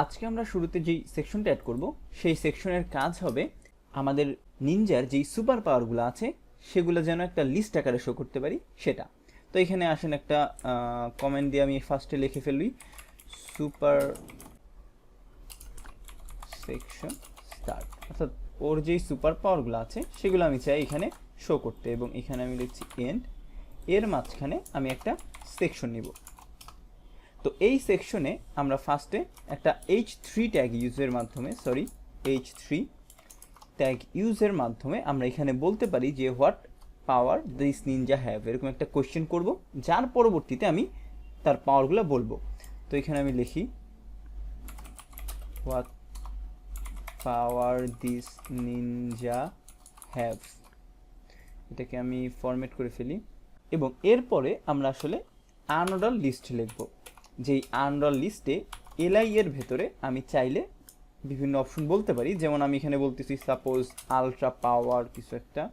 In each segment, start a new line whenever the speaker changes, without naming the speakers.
আজকে আমরা শুরুতে যেই সেকশনটা অ্যাড করব সেই সেকশনের কাজ হবে আমাদের নিনজার যেই সুপার পাওয়ারগুলো আছে সেগুলো যেন একটা লিস্ট আকারে শো করতে পারি সেটা। তো এখানে আসেন একটা কমেন্ট দিয়ে আমি ফার্স্টে লিখে ফেলবি সুপার সেকশন স্টার্ট, অর্থাৎ ওর যেই সুপার পাওয়ারগুলো আছে সেগুলো আমি চাই এখানে শো করতে, এবং এখানে আমি লিখছি এন্ড, এর মাঝখানে আমি একটা সেকশন নিব। তো এই সেকশনে আমরা ফার্স্টে একটা H3 ট্যাগ ইউজের মাধ্যমে H3 ট্যাগ ইউজের মাধ্যমে আমরা এখানে বলতে পারি যে what power this Ninja have, এরকম একটা কোয়েশ্চেন করব, যার পরবর্তীতে আমি তার পাওয়ারগুলো বলবো। তো এখানে আমি লিখি what power this Ninja have, এটাকে আমি ফরম্যাট করে ফেলি, এবং এরপরে আমরা আসলে আনঅর্ডার লিস্ট লিখব। যেই আনঅর্ডার লিস্টে এলআই এর ভেতরে আমি চাইলে বিভিন্ন অপশন বলতে পারি, যেমন আমি এখানে বলতেছি সাপোজ আলট্রা পাওয়ার কিছু একটা,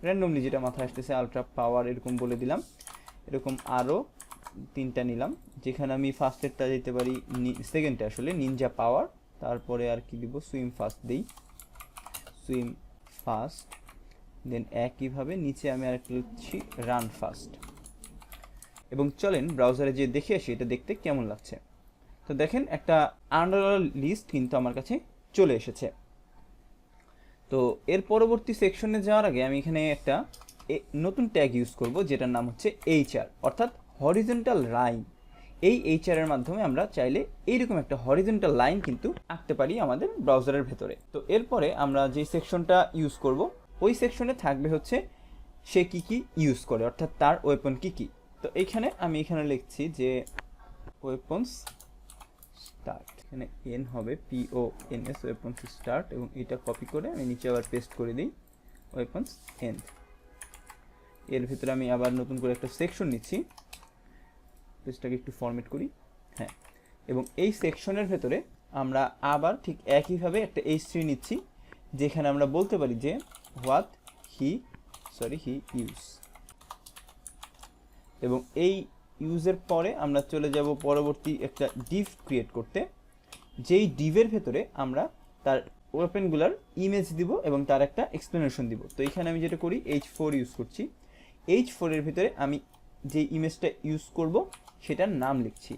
র্যান্ডমলি যেটা মাথায় আসতেছে আলট্রা পাওয়ার এরকম বলে দিলাম। এরকম আরও তিনটা নিলাম, যেখানে আমি ফার্স্টেরটা দিতে পারি, সেকেন্ডটা আসলে নিনজা পাওয়ার, তারপরে আর কি দিব, সুইম ফাস্ট দিই, সুইম ফাস্ট, দেন একইভাবে নিচে আমি আরেকটা লিখছি রান ফাস্ট। এবং চলেন ব্রাউজারে যে দেখে আসি এটা দেখতে কেমন লাগছে। তো দেখেন একটা আনঅর্ডার লিস্ট কিন্তু আমার কাছে চলে এসেছে। তো এর পরবর্তী সেকশনে যাওয়ার আগে আমি এখানে একটা নতুন ট্যাগ ইউজ করব, যেটার নাম হচ্ছে HR, অর্থাৎ হরিজন্টাল লাইন। এই HR এর মাধ্যমে আমরা চাইলে এইরকম একটা হরিজন্টাল লাইন কিন্তু আঁকতে পারি আমাদের ব্রাউজারের ভেতরে। তো এরপরে আমরা যে সেকশনটা ইউজ করব ওই সেকশনে থাকবে হচ্ছে সে কি কি ইউজ করে, অর্থাৎ তার ওয়েপন কি কি। তো এইখানে আমি এখানে লিখছি যে ওয়েপন্স স্টার্ট, এখানে এন হবে PONS, ওয়েপন্স স্টার্ট, এবং এটা কপি করে আমি নিচে আবার পেস্ট করে দিই ওয়েপন্স এন্ড। এর ভিতরে আমি আবার নতুন করে একটা সেকশন নিচ্ছি, পেজটাকে একটু ফরম্যাট করি, হ্যাঁ। এবং এই সেকশনের ভেতরে আমরা আবার ঠিক একইভাবে একটা H3 নিচ্ছি, যেখানে আমরা বলতে পারি যে হোয়াট হি ইউজ। এবং এই ইউজের পরে আমরা চলে যাব পরবর্তী একটা ডিভ ক্রিয়েট করতে, যেই ডিভের ভেতরে আমরা তার ওয়েপেনগুলার ইমেজ দিব এবং তার একটা এক্সপ্লেনেশন দিব। তো এখানে আমি যেটা করি H4 ইউজ করছি, H4 এর ভিতরে আমি যে ইমেজটা ইউজ করব সেটার নাম লিখছি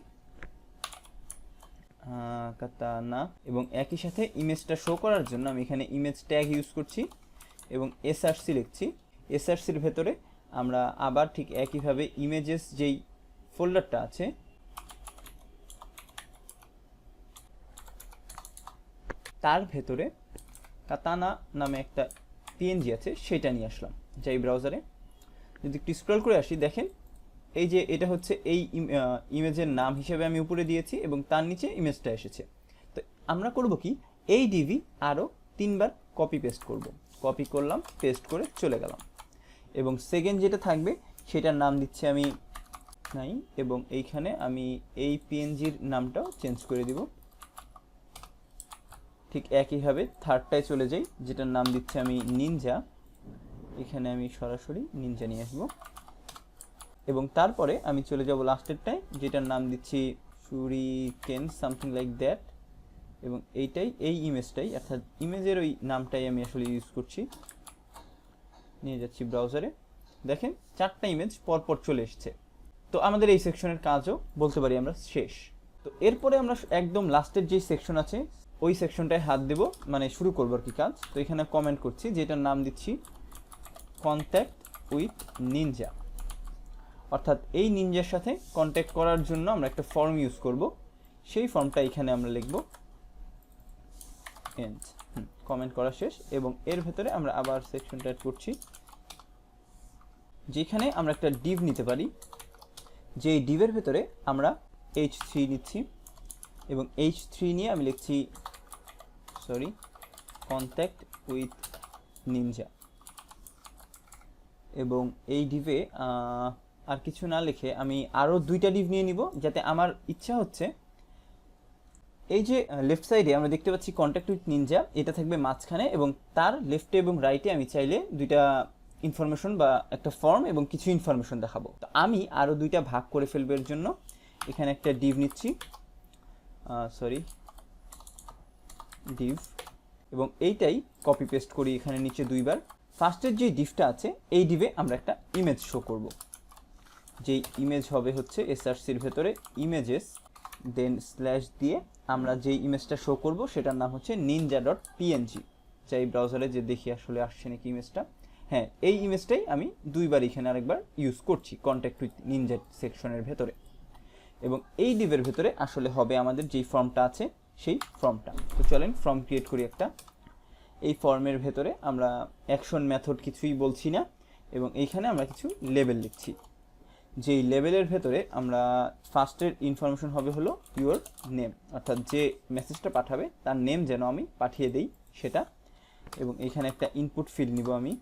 কাতানা, এবং একই সাথে ইমেজটা শো করার জন্য আমি এখানে ইমেজ ট্যাগ ইউজ করছি এবং SRC লিখছি। SRCর ভেতরে আমরা আবার ঠিক একইভাবে ইমেজেস যেই ফোল্ডারটা আছে তার ভেতরে কাতানা নামে একটা PNG আছে, সেটা নিয়ে আসলাম। যাই ব্রাউজারে যদি একটু স্ক্রল করে আসি, দেখেন এই যে এটা হচ্ছে এই ইমেজের নাম হিসেবে আমি উপরে দিয়েছি এবং তার নিচে ইমেজটা এসেছে। তো আমরা করব কি, এই ডিভি আরও 3বার কপি পেস্ট করব, কপি করলাম, পেস্ট করে চলে গেলাম। এবং সেকেন্ড যেটা থাকবে সেটার নাম দিচ্ছি আমি নাই, এবং এইখানে আমি এই PNGর নামটাও চেঞ্জ করে দিব। ঠিক একইভাবে থার্ডটায় চলে যাই, যেটার নাম দিচ্ছি আমি নিনজা, এখানে আমি সরাসরি নিনজা নিয়ে আসবো। এবং তারপরে আমি চলে যাব লাস্টেরটায়, যেটার নাম দিচ্ছি শুরিকেন সামথিং লাইক দ্যাট, এবং এইটাই এই ইমেজটাই, অর্থাৎ ইমেজের ওই নামটাই আমি আসলে ইউজ করছি। নিয়ে যাচ্ছি ব্রাউজারে, দেখেন 4টা ইমেজ পরপর চলে এসছে। তো আমাদের এই সেকশনের কাজও বলতে পারি আমরা শেষ। তো এরপরে আমরা একদম লাস্টের যে সেকশন আছে ওই সেকশনটায় হাত দেব, মানে শুরু করবো আর কি কাজ। তো এখানে কমেন্ট করছি, যেটার নাম দিচ্ছি কন্ট্যাক্ট উইথ নিনজা, অর্থাৎ এই নিনজার সাথে কন্ট্যাক্ট করার জন্য আমরা একটা ফর্ম ইউজ করব, সেই ফর্মটা এখানে আমরা লিখব এন্ড। কমেন্ট করা শেষ, এবং এর ভেতরে আমরা আবার সেকশনটা অ্যাড করছি, যেখানে আমরা একটা ডিভ নিতে পারি, যেই ডিভের ভেতরে আমরা H3 নিচ্ছি, এবং H3 নিয়ে আমি লিখছি কন্ট্যাক্ট উইথ নিনজা। এবং এই ডিভে আর কিছু না লিখে আমি আরও 2টা ডিভ নিয়ে নিব, যাতে আমার ইচ্ছা হচ্ছে এই যে লেফট সাইডে আমরা দেখতে পাচ্ছি কন্ট্যাক্ট উইথ নিনজা, এটা থাকবে মাঝখানে, এবং তার লেফটে এবং রাইটে আমি চাইলে 2টা ইনফরমেশন বা একটা ফর্ম এবং কিছু ইনফরমেশন দেখাবো। তো আমি আরও 2টা ভাগ করে ফেলবো, এর জন্য এখানে একটা ডিভ নিচ্ছি, ডিভ, এবং এইটাই কপি পেস্ট করি এখানে নিচে দুইবার। ফার্স্টের যে ডিভটা আছে এই ডিভে আমরা একটা ইমেজ শো করব, যেই ইমেজ হবে হচ্ছে এসআরসির ভেতরে ইমেজেস, দেন স্ল্যাশ দিয়ে আমরা যেই ইমেজটা শো করব সেটার নাম হচ্ছে ninja.png। যাই ব্রাউজারে যে দেখি আসলে আসছে নাকি ইমেজটা। হ্যাঁ, এই ইমেজটাই আমি দুইবার এখানে আরেকবার ইউজ করছি কন্ট্যাক্ট উইথ নিনজা সেকশনের ভেতরে। এবং এই ডিভের ভেতরে আসলে হবে আমাদের যেই ফর্মটা আছে সেই ফর্মটা। তো চলেন ফর্ম ক্রিয়েট করি একটা। এই ফর্মের ভেতরে আমরা অ্যাকশন মেথড কিছুই বলছি না, এবং এইখানে আমরা কিছু লেবেল লিখছি। যেই লেবেলের ভেতরে আমরা ফার্স্টের ইনফরমেশন হবে হলো ইউর নেম, অর্থাৎ যে মেসেজটা পাঠাবে তার নেম যেন আমি পাঠিয়ে দেই সেটা। এবং এইখানে একটা ইনপুট ফিল্ড নিব আমি,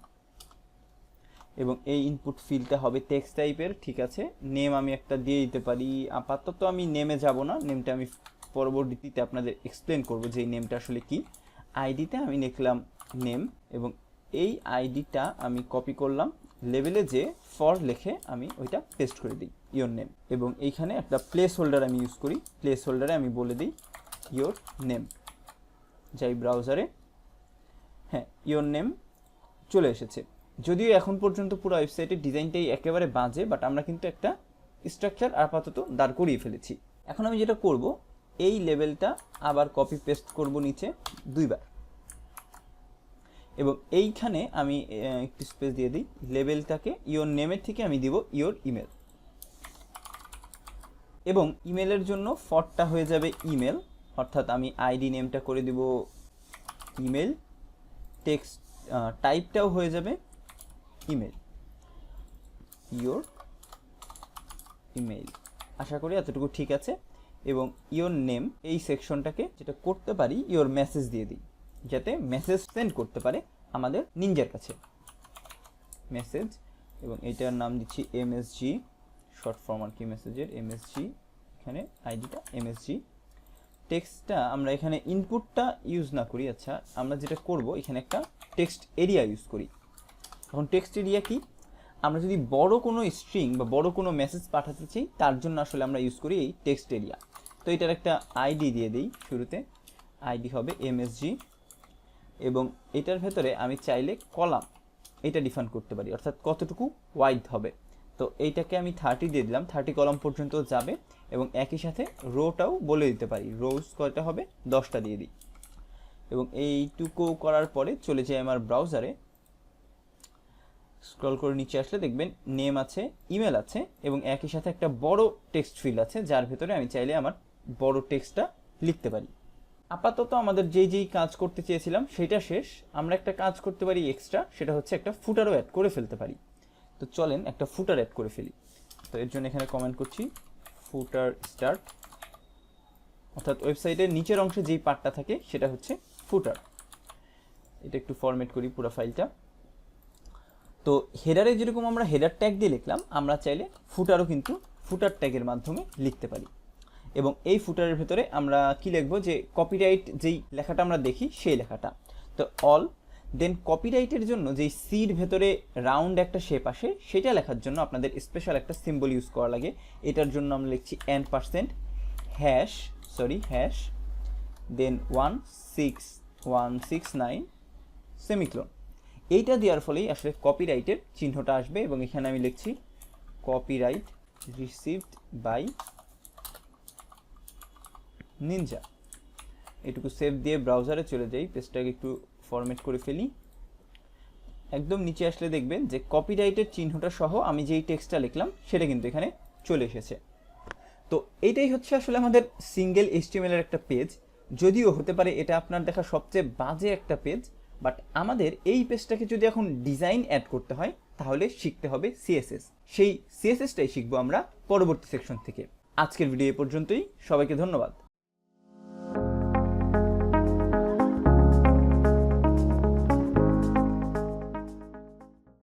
এবং এই ইনপুট ফিল্ডটা হবে টেক্সট টাইপের। ঠিক আছে, নেম আমি একটা দিয়ে দিতে পারি। আপাতত আমি নেমে যাব না, নেমটা আমি পরবর্তীতে আপনাদের এক্সপ্লেন করব যে এই নেমটা আসলে কি। আইডিতে আমি লিখলাম নেম, এবং এই আইডিটা আমি কপি করলাম, লেভেলে যে ফর লিখে আমি ওইটা পেস্ট করে দিই ইয়োর নেম। এবং এইখানে একটা প্লেস হোল্ডার আমি ইউজ করি, প্লেস হোল্ডারে আমি বলে দিই ইয়োর নেম। যাই ব্রাউজারে, হ্যাঁ ইয়োর নেম চলে এসেছে। যদিও এখন পর্যন্ত পুরো ওয়েবসাইটের ডিজাইনটাই একেবারে বাজে, বাট আমরা কিন্তু একটা স্ট্রাকচার আপাতত দাঁড় করিয়ে ফেলেছি। এখন আমি যেটা করব, এই লেভেলটা আবার কপি পেস্ট করব নিচে দুইবার, এবং এইখানে আমি একটু স্পেস দিয়ে দিই। লেভেলটাকে ইয়োর নেমের থেকে আমি দিব ইয়োর ইমেল, এবং ইমেলের জন্য ফরটা হয়ে যাবে ইমেল, অর্থাৎ আমি আইডি নেমটা করে দিব ইমেল, টেক্সট টাইপটাও হয়ে যাবে ইমেল, ইয়োর ইমেল। আশা করি এতটুকু ঠিক আছে। এবং ইয়োর নেম এই সেকশনটাকে যেটা করতে পারি ইয়োর মেসেজ দিয়ে দিই, যাতে মেসেজ সেন্ড করতে পারে আমাদের নিনজার কাছে মেসেজ। এবং এইটার নাম দিচ্ছি এমএসজি, শর্ট ফর্ম আর কি মেসেজের, এমএসজি। এখানে আইডিটা এমএসজি। টেক্সটটা আমরা এখানে ইনপুটটা ইউজ না করি, আচ্ছা আমরা যেটা করব এখানে একটা টেক্সট এরিয়া ইউজ করি। এখন টেক্সট এরিয়া কি, আমরা যদি বড় কোনো স্ট্রিং বা বড় কোনো মেসেজ পাঠাতে চাই তার জন্য আসলে আমরা ইউজ করি এই টেক্সট এরিয়া। তো এটার একটা আইডি দিয়ে দিই শুরুতে, আইডি হবে এমএসজি, এবং এটার ভেতরে আমি চাইলে কলাম এটা ডিফাইন করতে পারি, অর্থাৎ কতটুকু ওয়াইড হবে। তো এইটাকে আমি 30 দিয়ে দিলাম, 30 কলাম পর্যন্ত যাবে, এবং একই সাথে রোটাও বলে দিতে পারি, রোজ কয়টা হবে 10টা দিয়ে দিই। এবং এইটুকু করার পরে চলে যাই আমার ব্রাউজারে, স্ক্রল করে নিচে আসলে দেখবেন নেম আছে, ইমেল আছে, এবং একই সাথে একটা বড় টেক্সট ফিল্ড আছে যার ভেতরে আমি চাইলে আমার বড় টেক্সটটা লিখতে পারি। আপাতত আমাদের যেই কাজ করতে চেয়েছিলাম সেটা শেষ। আমরা একটা কাজ করতে পারি এক্সট্রা, সেটা হচ্ছে একটা ফুটারও অ্যাড করে ফেলতে পারি। তো চলেন একটা ফুটার অ্যাড করে ফেলি। তো এর জন্য এখানে কমেন্ট করছি ফুটার স্টার্ট, অর্থাৎ ওয়েবসাইটের নিচের অংশে যেই পার্টটা থাকে সেটা হচ্ছে ফুটার। এটা একটু ফরম্যাট করি পুরো ফাইলটা। তো হেডারে যেরকম আমরা হেডার ট্যাগ দিয়ে লিখলাম, আমরা চাইলে ফুটারও কিন্তু ফুটার ট্যাগের মাধ্যমে লিখতে পারি। এবং এই ফুটারের ভেতরে আমরা কি লিখবো, যে কপিরাইট যেই লেখাটা আমরা দেখি সেই লেখাটা। তো অল, দেন কপিরাইটের জন্য যেই সির ভেতরে রাউন্ড একটা শেপ আসে সেটা লেখার জন্য আপনাদের স্পেশাল একটা সিম্বল ইউজ করা লাগে। এটার জন্য আমরা লিখছি %, হ্যাশ, দেন 16169 সেমিক্লোন। এইটা দেওয়ার ফলেই আসলে কপিরাইটের চিহ্নটা আসবে। এবং এখানে আমি লিখছি কপিরাইট রিসিভড বাই নিনজা। এটুকু সেভ দিয়ে ব্রাউজারে চলে যাই, পেজটাকে একটু ফরম্যাট করে ফেলি। একদম নিচে আসলে দেখবেন যে কপিরাইটের চিহ্নটা সহ আমি যেই টেক্সটটা লিখলাম সেটা কিন্তু এখানে চলে এসেছে। তো এইটাই হচ্ছে আসলে আমাদের সিঙ্গেল HTML এর একটা পেজ। যদিও হতে পারে এটা আপনার দেখা সবচেয়ে বাজে একটা পেজ, বাট আমাদের এই পেজটাকে যদি এখন ডিজাইন অ্যাড করতে হয় তাহলে শিখতে হবে CSS। সেই CSSটাই শিখবো আমরা পরবর্তী সেকশন থেকে। আজকের ভিডিও এ পর্যন্তই, সবাইকে ধন্যবাদ।